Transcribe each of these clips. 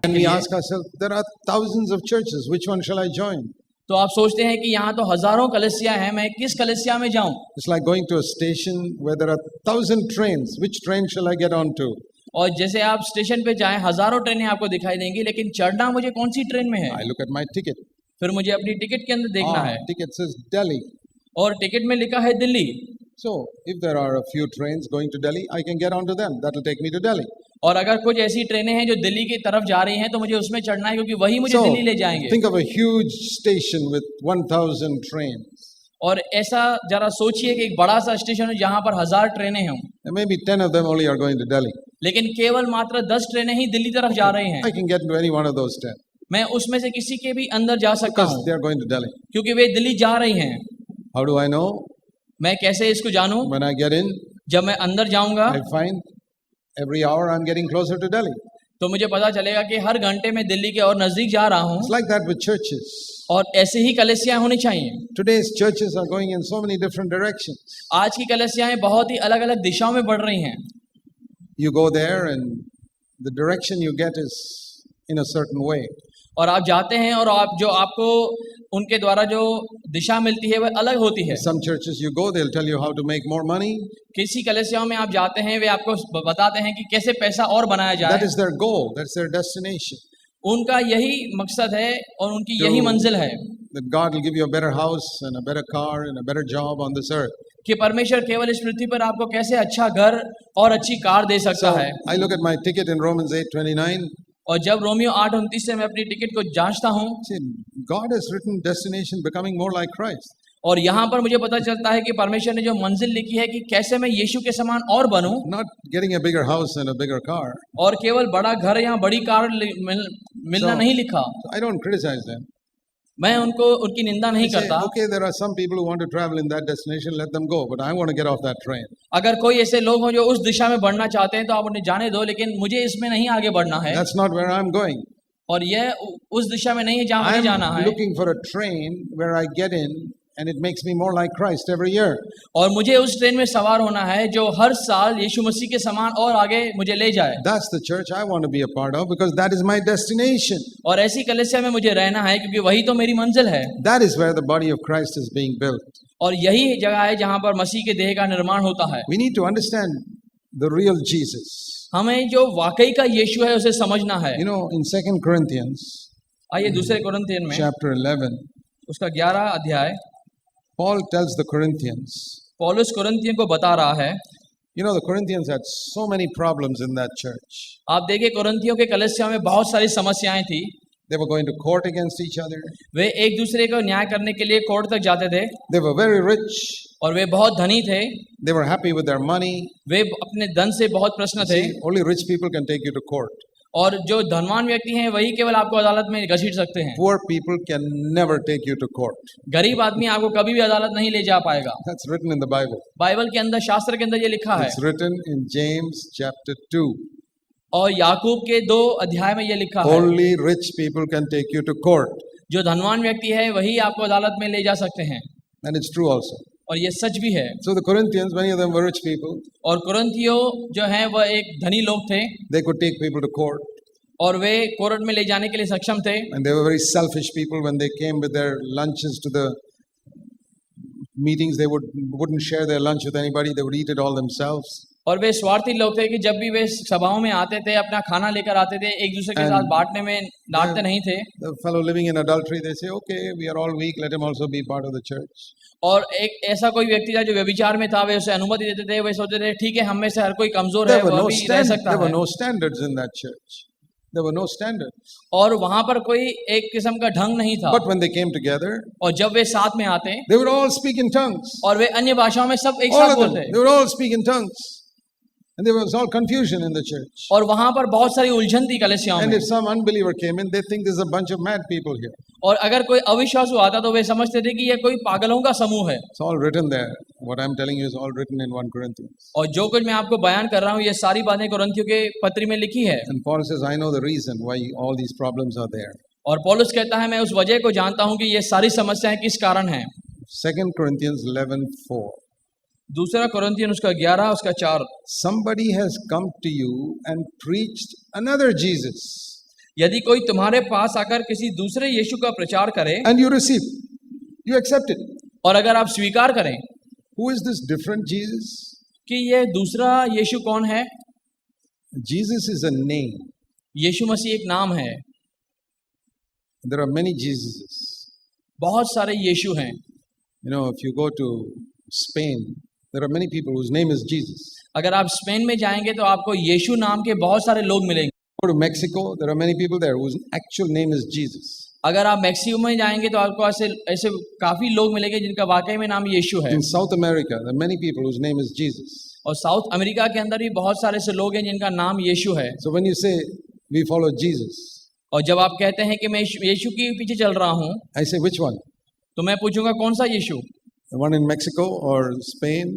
And के we लिए। ask ourselves, there are thousands of churches, which one shall I join? तो आप सोचते हैं कि यहाँ तो हजारों कलीसिया हैं, मैं किस कलीसिया में जाऊं? It's like going to a station where there are 1,000 trains. Which train shall I get onto? और जैसे आप स्टेशन पे जाएं, हजारों ट्रेनें आपको दिखाई देंगी, लेकिन चढ़ना मुझे कौन सी ट्रेन में है? I look at my ticket. फिर मुझे अपनी टिकट के अंदर देखना है, Ticket says Delhi. और टिकट में लिखा है Delhi. So, if there are a few trains going to Delhi, I can get onto them. That will take me to Delhi. और अगर कुछ ऐसी ट्रेनें हैं जो दिल्ली की तरफ जा रही हैं, तो मुझे उसमें चढ़ना है, क्योंकि वही मुझे So, दिल्ली ले जाएंगे। think of a huge station with 1,000 trains. और ऐसा जरा सोचिए कि एक बड़ा सा स्टेशन है जहां पर 1000 ट्रेनें हों, And maybe 10 of them only are going to Delhi. लेकिन केवल मात्र 10 ट्रेनें ही दिल्ली तरफ जा रही हैं। I can get into any one of those 10 मैं उसमें से किसी के भी अंदर जा सकता because हूँ, they are going to Delhi. क्योंकि वे दिल्ली जा रही हैं। How do I know? मैं कैसे इसको जानूं? When I get in, जब मैं अंदर जाऊंगा I find every hour I'm getting closer to Delhi. तो मुझे पता चलेगा कि हर घंटे में दिल्ली के और नजदीक जा रहा हूँ। It's like that with churches. और ऐसे ही कलीसियां होनी चाहिए। Today's churches are going in so many different directions. आज की कलीसियां बहुत ही अलग अलग दिशाओं में बढ़ रही हैं। You go there and the direction you get is in a certain way. और आप जाते हैं और आप जो आपको उनके द्वारा जो दिशा मिलती है वह अलग होती है। Some churches you go, they'll tell you how to make more money. किसी कलीसियाओं में आप जाते हैं, वे आपको बताते हैं कि कैसे पैसा और बनाया That जाए। is their goal. That's their destination. उनका यही मकसद है और उनकी यही मंजिल है That God will give you a better house and a better car and a better job on this earth. कि परमेश्वर केवल इस पृथ्वी पर आपको कैसे अच्छा घर और अच्छी कार दे सकता So है। I look at my ticket in Romans 8:29. और जब रोमियो 8:29 से मैं अपनी टिकट को जांचता हूँ, See, God has written destination becoming more like Christ. और यहाँ पर मुझे पता चलता है कि परमेश्वर ने जो मंजिल लिखी है कि कैसे मैं यीशु के समान और बनूं, Not getting a bigger house and a bigger car. और केवल बड़ा घर या बड़ी कार मिलना नहीं लिखा। So I don't criticize them. मैं उनकी निंदा I नहीं say, करता। okay, there are some people who want to travel in that destination, let them go. But I want to get off that train. अगर कोई ऐसे लोग हों जो उस दिशा में बढ़ना चाहते हैं तो आप उन्हें जाने दो, लेकिन मुझे इसमें नहीं आगे बढ़ना है। That's not where I'm going. और यह उस दिशा में नहीं है जहाँ मुझे जाना I'm है। looking for a train where I get in and it makes me more like Christ every year. और मुझे उस ट्रेन में सवार होना है जो हर साल यीशु मसीह के समान और आगे मुझे ले जाए। That's the church I want to be a part of because that is my destination. और ऐसी कलीसिया में मुझे रहना है क्योंकि वही तो मेरी मंजिल है। That is where the body of Christ is being built. और यही जगह है जहाँ पर मसीह के देह का निर्माण होता है। We need to understand the real Jesus. हमें जो वाकई का यीशु है उसे समझना है। You know, in 2 Corinthians आइए दूसरे कुरिन्थियन में chapter 11, उसका 11 अध्याय, Paul tells the Corinthians, पौलुस कुरिन्थियन को बता रहा है। you know, the Corinthians had so many problems in that church. आप देखिए कुरिन्थियों के कलीसिया में बहुत सारी समस्याएं थी। They were going to court against each other. वे एक दूसरे को न्याय करने के लिए कोर्ट तक जाते थे They were very rich. और वे बहुत धनी थे। They were happy with their money. वे अपने धन से बहुत प्रसन्न थे। See, only rich people can take you to court. और जो धनवान व्यक्ति हैं वही केवल आपको अदालत में घसीट सकते हैं। Poor people can never take you to court. गरीब आदमी आपको कभी भी अदालत नहीं ले जा पाएगा। That's written in the Bible. Bible के अंदर, शास्त्र के अंदर ये लिखा है। It's written in James chapter 2. और याकूब के 2 अध्याय में ये लिखा है, Only rich people can take you to court. जो धनवान व्यक्ति है वही आपको अदालत में ले जा सकते हैं। And it's true also. और ये सच भी है। So the Corinthians, many of them were rich people. और कुरिन्थियों जो हैं वह एक धनी लोग थे They could take people to court. और वे कोर्ट में ले जाने के लिए सक्षम थे। And they were very selfish people. When they came with their lunches to the meetings, they wouldn't share their lunch with anybody. They would eat it all themselves. और वे स्वार्थी लोग थे कि जब भी वे सभाओं में आते थे अपना खाना लेकर आते थे, एक दूसरे के And साथ बांटने में डांटते नहीं थे। The fellow living in adultery, they say, okay, we are all weak. Let him also be part of the church. और एक ऐसा कोई व्यक्ति था जो व्यभिचार में था, वे उसे अनुमति देते थे। वे सोचते थे ठीक है, हम में से हर कोई कमजोर है, There were वह no भी रह सकता there were है। no standards in that church. There were no standards. और वहां पर कोई एक किस्म का ढंग नहीं था। But when they came together, और जब वे साथ में आते they would all speak in tongues. और वे अन्य भाषाओं में सब एक All साथ of them. बोलते, They would all speak in tongues. And there was all confusion in the church. और वहां पर बहुत सारी उलझन थी कलीसियाओं And में। if some unbeliever came in, they think there's a bunch of mad people here. और अगर कोई अविश्वासु आता तो वे समझते थे कि यह कोई पागलों का समूह है। It's all written there. What I'm telling you is all written in 1 Corinthians. और जो कुछ मैं आपको बयान कर रहा हूँ ये सारी बातें कुरिन्थियों के पत्री में लिखी है। And Paul says, I know the reason why all these problems are there. और पौलुस कहता है मैं उस वजह को जानता हूँ कि ये सारी समस्याएं किस कारण हैं। 2 Corinthians 11:4. दूसरा कुरिन्थियन उसका 11 उसका 4। Somebody has come to you and preached another Jesus. यदि कोई तुम्हारे पास आकर किसी दूसरे यीशु का प्रचार करे and you receive, you accept it. और अगर आप स्वीकार करें Who is this different Jesus? कि ये दूसरा यीशु कौन है, Jesus is a name. यीशु मसीह एक नाम है। There are many Jesuses. बहुत सारे यीशु हैं। You know, if you go to Spain, there are many people whose name is Jesus. अगर आप स्पेन में जाएंगे तो आपको यीशु नाम के बहुत सारे लोग मिलेंगे। Go to Mexico, there are many people there whose actual name is Jesus. अगर आप मैक्सिको में जाएंगे तो आपको ऐसे ऐसे काफी लोग मिलेंगे जिनका वाकई में नाम यीशु है। In South America, there are many people whose name is Jesus. और साउथ अमेरिका के अंदर भी बहुत सारे ऐसे लोग हैं जिनका नाम यीशु है। So when you say we follow Jesus, और जब आप कहते हैं कि मैं यीशु के पीछे चल रहा हूँ, I say which one? तो मैं पूछूंगा कौन सा यीशु, The one in Mexico or Spain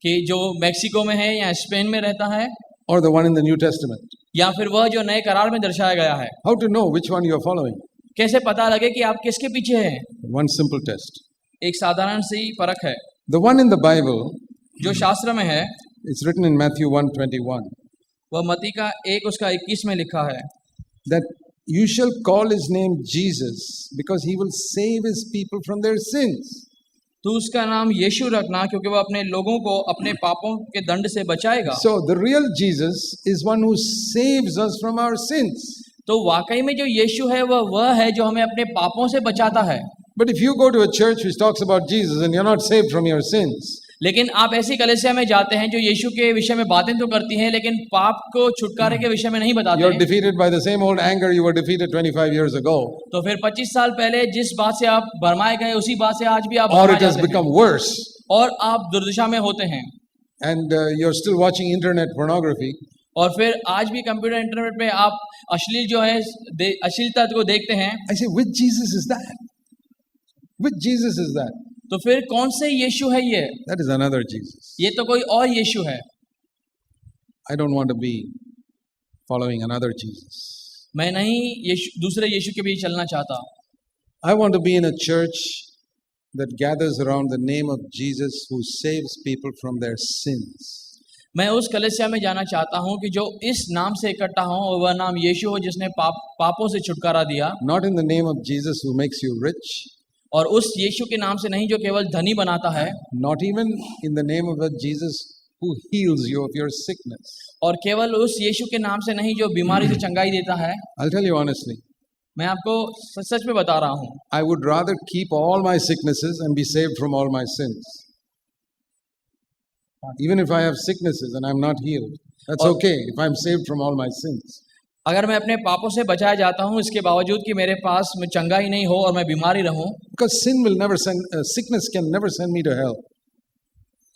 कि जो मैक्सिको में है या स्पेन में रहता है, or the one in the New Testament? या फिर वह जो नए करार में दर्शाया गया है। How to know which one you are following? कैसे पता लगे कि आप किसके पीछे हैं? One simple test. एक साधारण सी परख है। The one in the Bible, जो शास्त्र में है it's written in Matthew 1:21, वह मत्ती का 1 उसका 21 में लिखा है that you shall call his name Jesus because he will save his people from their sins. तो उसका नाम यीशु रखना क्योंकि वह अपने लोगों को अपने पापों के दंड से बचाएगा। So the real Jesus is one who saves us from our sins. तो वाकई में जो यीशु है वह है जो हमें अपने पापों से बचाता है। But if you go to a church which talks about Jesus and you're not saved from your sins, लेकिन आप ऐसी कलीसिया में जाते हैं जो यीशु के विषय में बातें तो करती हैं लेकिन पाप को छुटकारे के विषय में नहीं बताते you're हैं। defeated by the same old anger you were defeated 25 years ago, तो फिर 25 साल पहले जिस बात से आप भरमाए गए उसी बात से आज भी आप or भरमाए it has जाते हैं become worse, और आप दुर्दशा में होते हैं। and you're still watching internet pornography. और फिर आज भी कंप्यूटर इंटरनेट पे आप अश्लील जो है अश्लीलता को देखते हैं। I say, which Jesus is that? Which Jesus is that? तो फिर कौन से यीशु है ये? That is another Jesus. ये तो कोई और यीशु है। I don't want to be following another Jesus. मैं नहीं दूसरे यीशु के भी चलना चाहता। I want to be in a church that gathers around the name of Jesus who saves people from their sins. मैं उस कलीसिया में जाना चाहता हूं कि जो इस नाम से इकट्ठा हो और वह नाम यीशु हो जिसने पापों से छुटकारा दिया। Not in the name of Jesus who makes you rich. और उस यीशु के नाम से नहीं जो केवल धनी बनाता है। Not even in the name of a Jesus who heals you of your sickness. और केवल उस यीशु के नाम से नहीं जो बीमारी से चंगाई देता है। I'll tell you honestly. मैं आपको सच में बता रहा हूँ। I would rather keep all my sicknesses and be saved from all my sins. Even if I have sicknesses and I'm not healed, that's okay if I'm saved from all my sins. अगर मैं अपने पापों से बचाया जाता हूँ इसके बावजूद कि मेरे पास में चंगाई नहीं हो और मैं बीमारी रहूं, Because sickness can never send me to hell.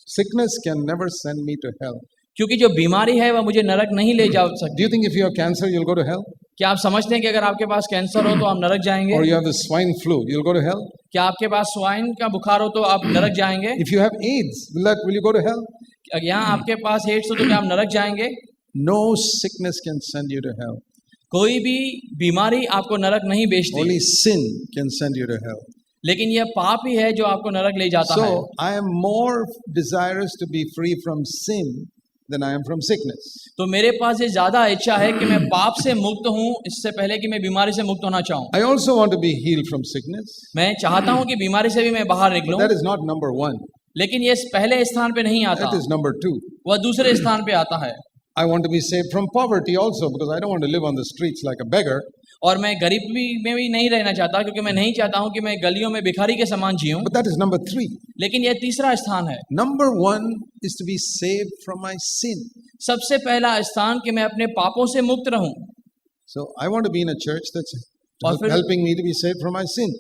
Sickness can never send me to hell. क्योंकि जो बीमारी है वह मुझे नरक नहीं ले जा Do सकती। you think if you have cancer, you'll go to hell? क्या आप समझते हैं कि अगर आपके पास कैंसर हो तो आप नरक जाएंगे? Or you have the swine flu, you'll go to hell? क्या आपके पास स्वाइन का बुखार हो तो आप नरक जाएंगे? If you have AIDS, will you go to hell? यहाँ आपके पास एड्स हो तो क्या आप नरक जाएंगे? No sickness can send you to hell. कोई भी बीमारी आपको नरक नहीं भेजती, Only sin can send you to hell. लेकिन यह पाप ही है जो आपको नरक ले जाता है। So I am more desirous to be free from sin than I am from sickness. तो मेरे पास ये ज्यादा इच्छा है कि मैं पाप से मुक्त हूँ इससे पहले कि मैं बीमारी से मुक्त होना चाहूँ। I also want to be healed from sickness. मैं चाहता हूँ कि बीमारी से भी मैं बाहर But निकलूं, that is not number one. लेकिन ये पहले स्थान पे नहीं आता, That is number two. वह दूसरे स्थान पे आता है। I want to be saved from poverty also because I don't want to live on the streets like a beggar. और मैं गरीबी में भी नहीं रहना चाहता क्योंकि मैं नहीं चाहता हूँ कि मैं गलियों में भिखारी के समान जीऊं। But that is number three. लेकिन यह तीसरा स्थान है। Number one is to be saved from my sin. सबसे पहला स्थान कि मैं अपने पापों से मुक्त रहूं। So I want to be in a church that's और फिर helping me to be saved from my sin.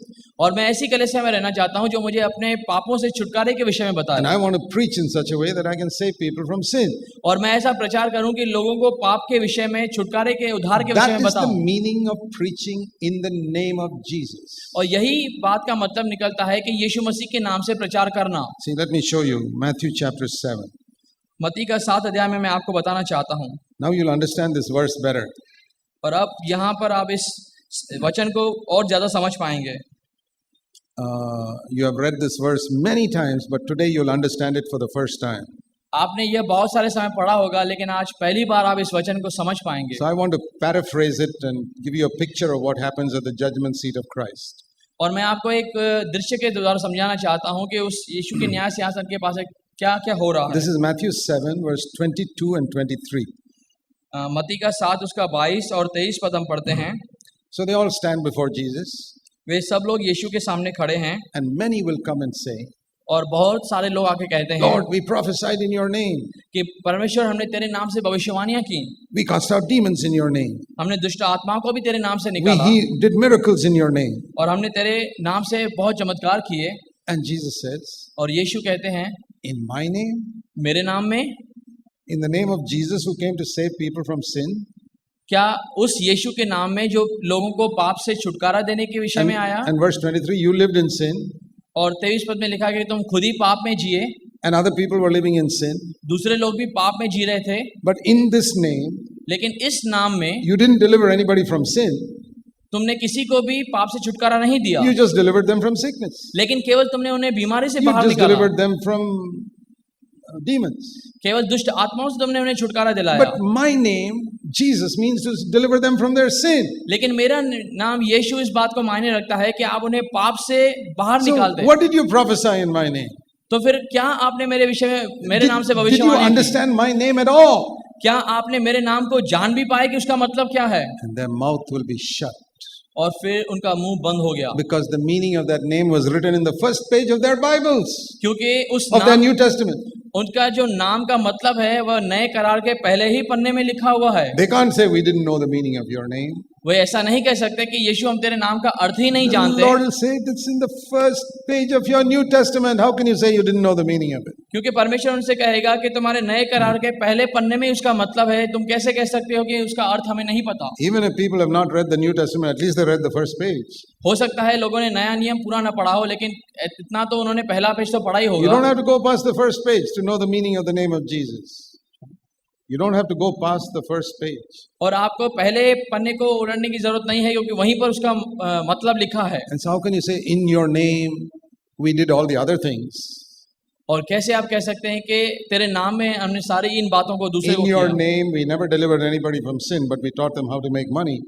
और मैं ऐसी कलीसिया में रहना चाहता हूं जो मुझे अपने पापों से छुटकारे के विषय में बताए। And I want to preach in such a way that I can save people from sin. और मैं ऐसा प्रचार करूं कि लोगों को पाप के विषय में, छुटकारे के, उद्धार के विषय That में is the बताऊं। meaning of preaching in the name of Jesus. और यही बात का मतलब निकलता है कि यीशु मसीह के नाम से प्रचार करना। See, let me show you Matthew chapter 7. मत्ती का 7 अध्याय में मैं आपको बताना चाहता हूं। Now you'll understand this verse better. और अब यहाँ पर आप इस वचन को और ज्यादा समझ पाएंगे। You have read this verse many times, but today you'll understand it for the first time. आपने यह बहुत सारे समय पढ़ा होगा, लेकिन आज पहली बार आप इस वचन को समझ पाएंगे। So I want to paraphrase it and give you a picture of what happens at the judgment seat of Christ. और मैं आपको एक दृश्य के द्वारा समझाना चाहता हूँ कि उस यीशु के न्याय सिंहासन के पास क्या क्या हो रहा This है। is Matthew 7, verse 22 and 23. मत्ती का 7 उसका 22 और 23 पद हम पढ़ते हैं। So they all stand before Jesus, वे सब लोग यीशु के सामने खड़े हैं and many will come and say, और बहुत सारे लोग आके कहते हैं Lord, we prophesied in your name. कि परमेश्वर, हमने तेरे नाम से भविष्यवाणियां की, We cast out demons in your name. हमने दुष्ट आत्माओं को भी तेरे नाम से We निकाला did miracles in your name. और हमने तेरे नाम से बहुत चमत्कार किए। And Jesus says, और यीशु कहते हैं, in my name, मेरे नाम में, in the name of Jesus who came to save people from sin. क्या उस यीशु के नाम में जो लोगों को पाप से छुटकारा देने के विषय में आया। And verse 23, you lived in sin, और 23 पद में लिखा गया, तुम खुद ही पाप में जिए, and other people were living in sin. दूसरे लोग भी पाप में जी रहे थे, But in this name, लेकिन इस नाम में you didn't deliver anybody from sin. तुमने किसी को भी पाप से छुटकारा नहीं दिया, You just delivered them from sickness. लेकिन केवल तुमने उन्हें बीमारी से You बाहर just निकाला, delivered them from demons. केवल दुष्ट आत्माओं से तुमने उन्हें छुटकारा दिलाया। But my name, Jesus, means to deliver them from their sin. लेकिन मेरा नाम यीशु इस बात को मायने रखता है कि आप उन्हें पाप से बाहर So निकालते। what did you prophesy in my name? तो फिर क्या आपने मेरे विषय में, मेरे नाम से Did you भविष्यवाणी की? understand my name at all? क्या आपने मेरे नाम को जान भी पाए कि उसका मतलब क्या है? And their mouth will be shut. और फिर उनका मुंह बंद हो गया, Because the meaning of that name was written in the first page of their Bibles, क्योंकि उस of their नाम, New Testament. उनका जो नाम का मतलब है वह नए करार के पहले ही पन्ने में लिखा हुआ है। They can't say, we didn't know the meaning of your name. वे ऐसा नहीं कह सकते कि यीशु हम तेरे नाम का अर्थ ही नहीं The जानते, Lord will say, it's in the first page of your New Testament. How can you say you didn't know the meaning of it? क्योंकि परमेश्वर उनसे कहेगा कि तुम्हारे नए करार के पहले पन्ने में उसका मतलब है, तुम कैसे कह सकते हो कि उसका अर्थ हमें नहीं पता। Even if people have not read the New Testament, at least they read the first page. हो सकता है लोगों ने नया नियम पूरा न पढ़ा हो, लेकिन इतना तो उन्होंने पहला पेज तो पढ़ा ही You don't होगा। have to go past the first page to know the meaning of the name of Jesus. You don't have to go past the first page. और आपको पहले पन्ने को उड़ने की जरूरत नहीं है, क्योंकि वहीं पर उसका मतलब लिखा है। And so how can you say, in your name, we did all the other things? और कैसे आप कह सकते हैं कि तेरे नाम में हमने सारी इन बातों को दूसरे In को your किया, name, we never delivered anybody from sin, but we taught them how to make money.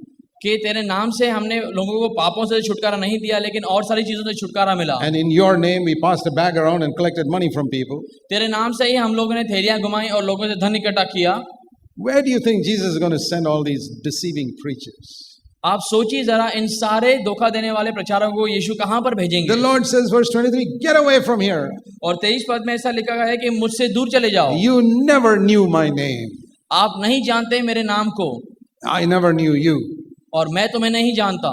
कि तेरे नाम से हमने लोगों को पापों से छुटकारा नहीं दिया, लेकिन और सारी चीजों से छुटकारा मिला। And in your name, we passed a bag around and collected money from people. तेरे नाम से ही हम लोगों ने थैलियां घुमाई और लोगों से धन इकट्ठा किया। Where do you think Jesus is going to send all these deceiving preachers? आप सोचिए जरा, इन सारे धोखा देने वाले प्रचारकों को यीशु कहां पर The भेजेंगे? Lord says, verse 23, get away from here. और 23 पद में ऐसा लिखा गया है कि मुझसे दूर चले जाओ, You never knew my name. आप नहीं जानते मेरे नाम को I never knew you. और मैं तुम्हें नहीं जानता।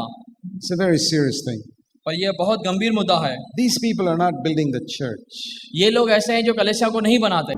It's a very serious thing. पर यह बहुत गंभीर मुद्दा है। These people are not building the church. ये लोग ऐसे हैं जो कलीसिया को नहीं बनाते।